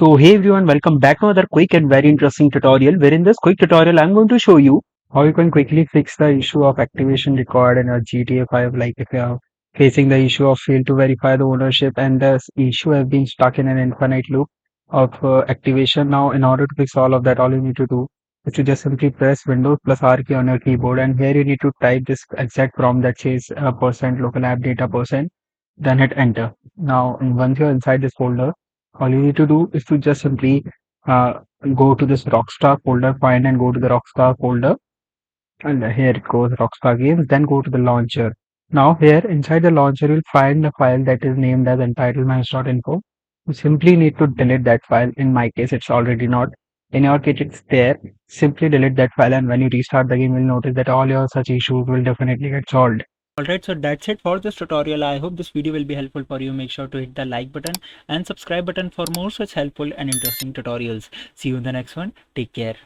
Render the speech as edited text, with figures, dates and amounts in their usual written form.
So hey everyone, welcome back to another quick and very interesting tutorial where in this quick tutorial I'm going to show you how you can quickly fix the issue of activation required in a GTA 5, like if you are facing the issue of fail to verify the ownership and the issue has been stuck in an infinite loop of activation. Now in order to fix all of that, all you need to do is to just simply press Windows plus R key on your keyboard, and here you need to type this exact prompt that says percent local app data percent, then hit enter. Now once you're inside this folder, all you need to do is to just simply uh, go to this Rockstar folder, find and go to the Rockstar folder, and here it goes, Rockstar Games. Then go to the launcher. Now here inside the launcher, you'll find the file that is named as entitlements.info. You simply need to delete that file. In my case, it's already not. In your case, it's there. Simply delete that file, and when you restart the game, you'll notice that all your such issues will definitely get solved. Alright, so that's it for this tutorial. I hope this video will be helpful for you. Make sure to hit the like button and subscribe button for more such helpful and interesting tutorials. See you in the next one. Take care.